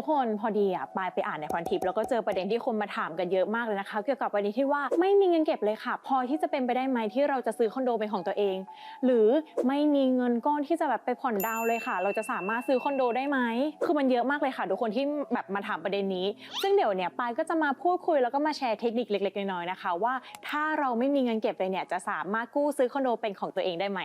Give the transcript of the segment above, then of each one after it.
กคนพอดีปายไปอ่านในพันทิปแล้วก็เจอประเด็นที่คนมาถามกันเยอะมากเลยนะคะเกี่ยวกับประเด็นที่ว่าไม่มีเงินเก็บเลยค่ะพอที่จะเป็นไปได้ไหมที่เราจะซื้อคอนโดเป็นของตัวเองหรือไม่มีเงินก้อนที่จะแบบไปผ่อนดาวเลยค่ะเราจะสามารถซื้อคอนโดได้ไหมคือมันเยอะมากเลยค่ะทุกคนที่แบบมาถามประเด็นนี้ซึ่งเดี๋ยวเนี่ยปายก็จะมาพูดคุยแล้วก็มาแชร์เทคนิคเล็กๆน้อยๆนะคะว่าถ้าเราไม่มีเงินเก็บเลยเนี่ยจะสามารถกู้ซื้อคอนโดเป็นของตัวเองได้ไหม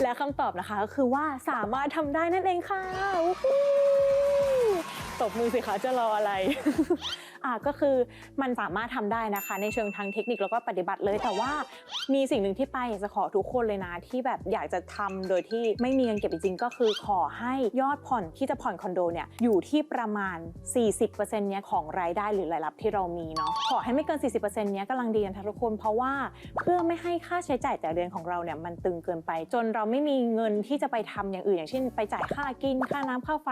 และคำตอบนะคะก็คือว่าสามารถทำได้นั่นเองค่ะตบมือสิคะจะรออะไร ก็คือมันสามารถทำได้นะคะในเชิงทางเทคนิคแล้วก็ปฏิบัติเลยแต่ว่ามีสิ่งหนึ่งที่ไปอยากจะขอทุกคนเลยนะที่แบบอยากจะทำโดยที่ไม่มีเงินเก็บจริงๆก็คือขอให้ยอดผ่อนที่จะผ่อนคอนโดเนี่ยอยู่ที่ประมาณ 40% เนี้ยของรายได้หรือรายรับที่เรามีเนาะขอให้ไม่เกิน 40% เนี้ยกำลังดีนะทุกคนเพราะว่าเพื่อไม่ให้ค่าใช้จ่ายแต่เดือนของเราเนี่ยมันตึงเกินไปจนเราไม่มีเงินที่จะไปทำอย่างอื่นอย่างเช่นไปจ่ายค่ากินค่าน้ำค่าไฟ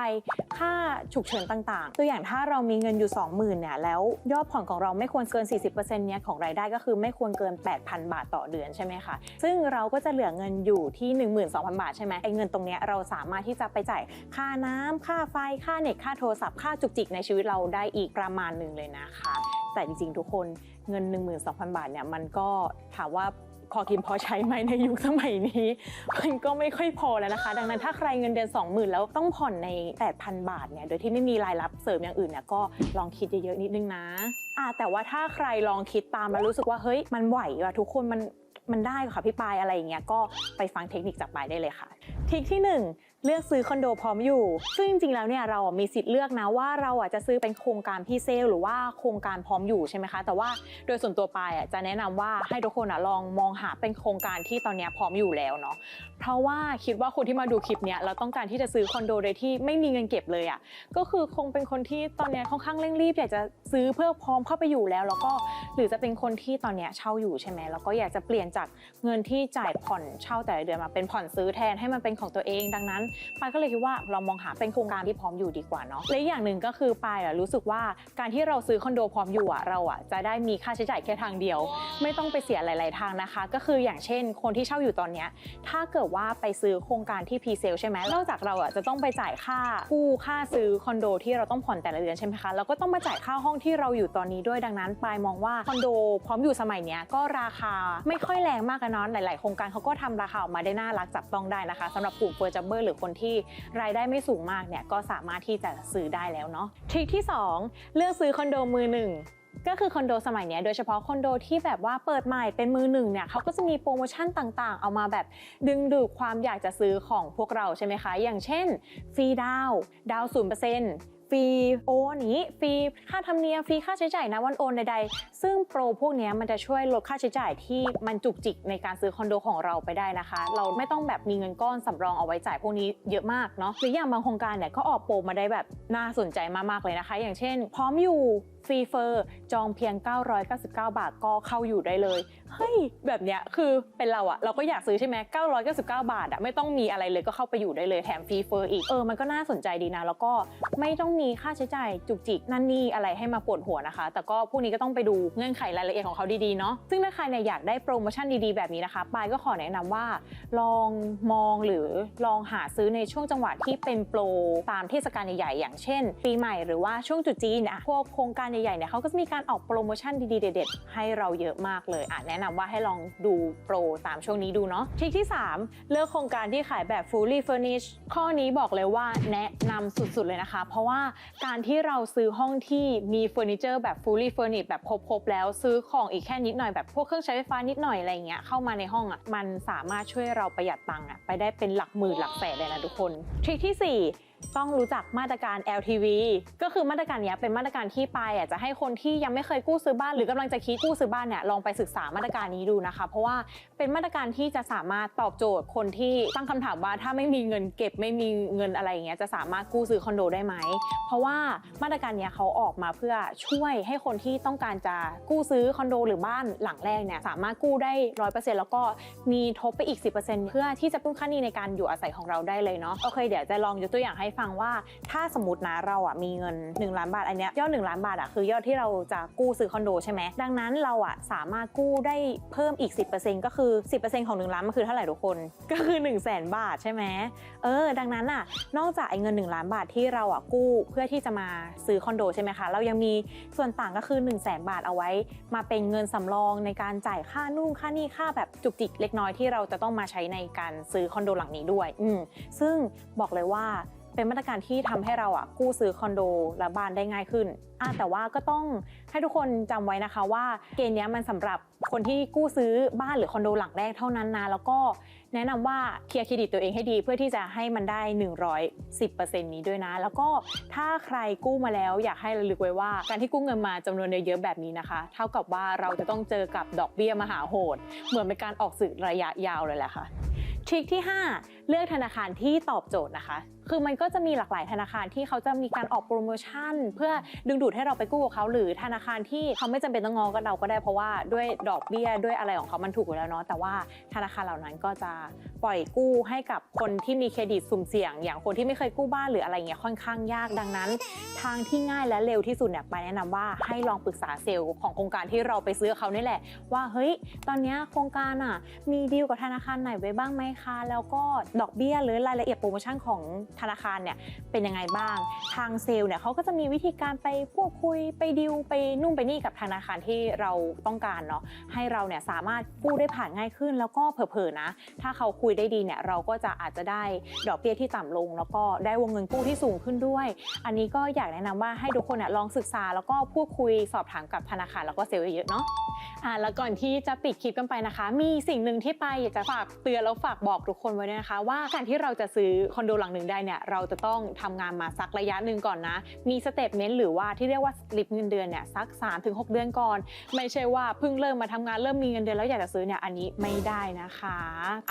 ค่าฉุกเฉินต่างๆตัวอย่างถ้าเรามีเงินอยู่ 20,000 เนี่ยแล้วยอดผ่อนของเราไม่ควรเกิน 40% เนี้ยของรายได้ก็คือไม่ควรเกิน 8,000 บาทต่อเดือนใช่ไหมคะซึ่งเราก็จะเหลือเงินอยู่ที่ 12,000 บาทใช่ไหมไอ้เงินตรงเนี้ยเราสามารถที่จะไปจ่ายค่าน้ำค่าไฟค่าเน็ตค่าโทรศัพท์ค่าจุกจิกในชีวิตเราได้อีกประมาณนึงเลยนะคะแต่จริงๆทุกคนเงิน 12,000 บาทเนี่ยมันก็ถามว่าพอกินพอใช้ไหมในยุคสมัยนี้มันก็ไม่ค่อยพอแล้วนะคะดังนั้นถ้าใครเงินเดือน 20,000 แล้วต้องผ่อนใน 8,000 บาทเนี่ยโดยที่ไม่มีรายรับเสริมอย่างอื่นเนี่ยก็ลองคิดเยอะๆนิดนึงนะแต่ว่าถ้าใครลองคิดตามแล้วรู้สึกว่าเฮ้ยมันไหวว่ะทุกคนมันได้ค่ะพี่ปายอะไรอย่างเงี้ยก็ไปฟังเทคนิคจากปายได้เลยค่ะทริคที่1เลือกซื้อคอนโดพร้อมอยู่ซึ่งจริงๆแล้วเนี่ยเรามีสิทธิ์เลือกนะว่าเราจะซื้อเป็นโครงการพรีเซลหรือว่าโครงการพร้อมอยู่ใช่ไหมคะแต่ว่าโดยส่วนตัวปายจะแนะนำว่าให้ทุกคนลองมองหาเป็นโครงการที่ตอนนี้พร้อมอยู่แล้วเนาะเพราะว่าคิดว่าคนที่มาดูคลิปเนี้ยเราต้องการที่จะซื้อคอนโดโดยที่ไม่มีเงินเก็บเลยก็คือคงเป็นคนที่ตอนนี้ค่อนข้างเร่งรีบอยากจะซื้อเพื่อพร้อมเข้าไปอยู่แล้วก็หรือจะเป็นคนที่ตอนนี้เช่าอยู่ใช่ไหมแล้วก็อยากจะเปลี่ยนจากเงินที่จ่ายผ่อนเช่าแต่ละเดือนมาเป็นผ่อนซื้อแทนให้มันเป็นของตัวเองดังนั้นปายก็เลยคิดว่าเรามองหาเป็นโครงการที่พร้อมอยู่ดีกว่าเนาะและอย่างหนึ่งก็คือปายรู้สึกว่าการที่เราซื้อคอนโดพร้อมอยู่เราจะได้มีค่าใช้จ่ายแค่ทางเดียวไม่ต้องไปเสียหลายๆทางนะคะก็คืออย่างเช่นคนที่เช่าอยู่ตอนนี้ถ้าเกิดว่าไปซื้อโครงการที่พรีเซลใช่ไหมนอกจากเราจะต้องไปจ่ายค่ากู้ค่าซื้อคอนโดที่เราต้องผ่อนแต่ละเดือนใช่ไหมคะแล้วก็ต้องมาจ่ายค่าห้องที่เราอยู่ตอนนี้ด้วยดังนั้นปายมองว่าคอนโดพร้อมอยู่สมัยนี้ก็ราคาไม่ค่อยแรงมากนะหลายๆโครงการเขาก็ทำราคาออกมาได้น่ารักจับต้องได้นะคะสำหรับกลุ่มเฟอร์จับเบอร์หรือคนที่รายได้ไม่สูงมากเนี่ยก็สามารถที่จะซื้อได้แล้วเนาะทริคที่2เลือกซื้อคอนโดมือหนึ่งก็คือคอนโดสมัยนี้โดยเฉพาะคอนโดที่แบบว่าเปิดใหม่เป็นมือหนึ่งเนี่ยเขาก็จะมีโปรโมชั่นต่างๆเอามาแบบดึงดูดความอยากจะซื้อของพวกเราใช่ไหมคะอย่างเช่นฟรีดาวน์ 0%ฟรีโอนนี้ฟรีค่าธรรมเนียมฟรีค่าใช้จ่ายนะวันโอนใดๆซึ่งโปรพวกนี้มันจะช่วยลดค่าใช้จ่ายที่มันจุกจิกในการซื้อคอนโดของเราไปได้นะคะเราไม่ต้องแบบมีเงินก้อนสำรองเอาไว้จ่ายพวกนี้เยอะมากเนาะหรืออย่างบางโครงการเนี่ยก็ออกโปรมาได้แบบน่าสนใจมากๆเลยนะคะอย่างเช่นพร้อมอยู่ฟรีเฟอร์จองเพียง999 บาทก็เข้าอยู่ได้เลยเฮ้ยแบบเนี้ยคือเป็นเราก็อยากซื้อใช่ไหม999 บาทไม่ต้องมีอะไรเลยก็เข้าไปอยู่ได้เลยแถมฟรีเฟอร์อีกมันก็น่าสนใจดีนะแล้วก็ไม่ต้องมีค่าใช้จ่ายจุกจิกนั่นนี่อะไรให้มาปวดหัวนะคะแต่ก็พวกนี้ก็ต้องไปดูเงื่อนไขรายละเอียดของเขาดีๆเนาะซึ่งถ้าใครเนี่ยอยากได้โปรโมชั่นดีๆแบบนี้นะคะปายก็ขอแนะนำว่าลองมองหรือลองหาซื้อในช่วงจังหวะที่เป็นโปรตามเทศกาลใหญ่ๆอย่างเช่นปีใหม่หรือว่าช่วงตรุษจีนพวกโครงการใหญ่ๆเนี่ยเขาก็จะมีการออกโปรโมชั่นดีๆเด็ดๆให้เราเยอะมากเลยแนะนำว่าให้ลองดูโปรตามช่วงนี้ดูเนาะทริคที่3เลือกโครงการที่ขายแบบ fully furnished ข้อนี้บอกเลยว่าแนะนำสุดๆเลยนะคะเพราะว่าการที่เราซื้อห้องที่มีเฟอร์นิเจอร์แบบ fully furnished แบบครบๆแล้วซื้อของอีกแค่นิดหน่อยแบบพวกเครื่องใช้ไฟฟ้านิดหน่อยอะไรเงี้ยเข้ามาในห้องมันสามารถช่วยเราประหยัดตังค์ไปได้เป็นหลักหมื่นหลักแสนเลยนะทุกคนทริคที่4ต้องรู้จักมาตรการ LTV ก็คือมาตรการนี้เป็นมาตรการที่ปายจะให้คนที่ยังไม่เคยกู้ซื้อบ้านหรือกำลังจะคิดกู้ซื้อบ้านเนี่ยลองไปศึกษามาตรการนี้ดูนะคะเพราะว่าเป็นมาตรการที่จะสามารถตอบโจทย์คนที่ตั้งคำถามว่าถ้าไม่มีเงินเก็บไม่มีเงินอะไรอย่างเงี้ยจะสามารถกู้ซื้อคอนโดได้ไหมเพราะว่ามาตรการนี้เขาออกมาเพื่อช่วยให้คนที่ต้องการจะกู้ซื้อคอนโดหรือบ้านหลังแรกเนี่ยสามารถกู้ได้ 100% แล้วก็มีทบไปอีก 10% เพื่อที่จะเพิ่มค่าหนี้ในการอยู่อาศัยของเราได้เลยเนาะโอเคเดี๋ยวจะลองยกตัวอย่างให้ ฟังว่าถ้าสมมตินะเราอ่ะมีเงิน1ล้านบาทอันเนี้ยยอด1ล้านบาทอ่ะคือยอดที่เราจะกู้ซื้อคอนโดใช่ไหมดังนั้นเราอ่ะสามารถกู้ได้เพิ่มอีก 10% ก็คือ 10% ของ1ล้านมันคือเท่าไหร่ทุกคนก็คือ 100,000 บาทใช่ไหมดังนั้นอ่ะนอกจากไอ้เงิน1ล้านบาทที่เราอ่ะกู้เพื่อที่จะมาซื้อคอนโดใช่ไหมคะเรายังมีส่วนต่างก็คือ 100,000 บาทเอาไว้มาเป็นเงินสำรองในการจ่ายค่านู่นค่านี่ค่าแบบจุกจิกเล็กน้อยที่เราจะต้องมาใช้ในการซื้อคอนโดหลังนี้ด้วยซึ่งบอกเลยว่าเป็นมาตรการที่ทำให้เรากู้ซื้อคอนโดและบ้านได้ง่ายขึ้นแต่ว่าก็ต้องให้ทุกคนจำไว้นะคะว่าเกณฑ์นี้มันสำหรับคนที่กู้ซื้อบ้านหรือคอนโดหลังแรกเท่านั้นนะแล้วก็แนะนำว่าเคลียร์เครดิตตัวเองให้ดีเพื่อที่จะให้มันได้ 110% นี้ด้วยนะแล้วก็ถ้าใครกู้มาแล้วอยากให้ระลึกไว้ว่าการที่กู้เงินมาจำนวนเยอะๆแบบนี้นะคะเท่ากับว่าเราจะต้องเจอกับดอกเบี้ยมหาโหดเหมือนเป็นการออกสื่อระยะยาวเลยแหละค่ะทริคที่5เลือกธนาคารที่ตอบโจทย์นะคะคือมันก็จะมีหลากหลายธนาคารที่เขาจะมีการออกโปรโมชั่นเพื่อดึงดูดให้เราไปกู้กับเขาหรือธนาคารที่เขาไม่จำเป็นต้องงอกับเราก็ได้เพราะว่าด้วยดอกเบี้ยด้วยอะไรของเขามันถูกอยู่แล้วเนาะแต่ว่าธนาคารเหล่านั้นก็จะปล่อยกู้ให้กับคนที่มีเครดิตสุ่มเสี่ยงอย่างคนที่ไม่เคยกู้บ้านหรืออะไรเงี้ยค่อนข้างยากดังนั้นทางที่ง่ายและเร็วที่สุดเนี่ยไปแนะนำว่าให้ลองปรึกษาเซลล์ของโครงการที่เราไปซื้อเขานี่แหละว่าเฮ้ยตอนนี้โครงการมีดีลกับธนาคารไหนไว้บ้างไหมคะแล้วก็ดอกเบี้ยหรือรายละเอียดโปรโมชั่นของธนาคารเนี่ยเป็นยังไงบ้างทางเซลล์เนี่ยเขาก็จะมีวิธีการไปพูดคุยไปดีลไปนู่นไปนี่กับธนาคารที่เราต้องการเนาะให้เราเนี่ยสามารถกู้ได้ผ่านง่ายขึ้นแล้วก็เผลอๆนะถ้าเขาคุยได้ดีเนี่ยเราก็จะอาจจะได้ดอกเบี้ยที่ต่ำลงแล้วก็ได้วงเงินกู้ที่สูงขึ้นด้วยอันนี้ก็อยากแนะนำว่าให้ทุกคนลองศึกษาแล้วก็พูดคุยสอบถามกับธนาคารแล้วก็เซลล์เยอะๆเนาะแล้วก่อนที่จะปิดคลิปกันไปนะคะมีสิ่งหนึ่งที่ไปอยากจะฝากเตือนแล้วฝากบอกทุกคนไว้ด้วยนะคะว่าการที่เราจะซื้อคอนโดหลังหนึ่งได้เนี่ยเราจะต้องทำงานมาสักระยะหนึ่งก่อนนะมีสเตทเมนต์หรือว่าที่เรียกว่าสลิปเงินเดือนเนี่ยสัก 3-6 เดือนก่อนไม่ใช่ว่าเพิ่งเริ่มมาทำงานเริ่มมีเงินเดือนแล้วอยากจะซื้อเนี่ยอันนี้ไม่ได้นะคะ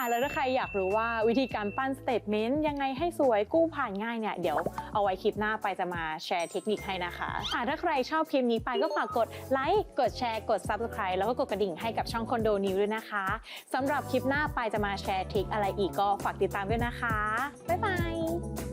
แล้วถ้าใครอยากรู้ว่าวิธีการปั้นสเตทเมนต์ยังไงให้สวยกู้ผ่านง่ายเนี่ยเดี๋ยวเอาไว้คลิปหน้าไปจะมาแชร์เทคนิคให้นะคะถ้าใครชอบคลิปนี้ไปก็ฝากกดไลค์กดแชร์กด Subscribe แล้วก็กดกระดิ่งให้กับช่องคอนโดนิวด้วยนะคะสำหรับคลิปหน้าไปจะมาแชร์ทริคอะไรอีกก็ฝากติดตามด้วยนะคะบ๊ายบาย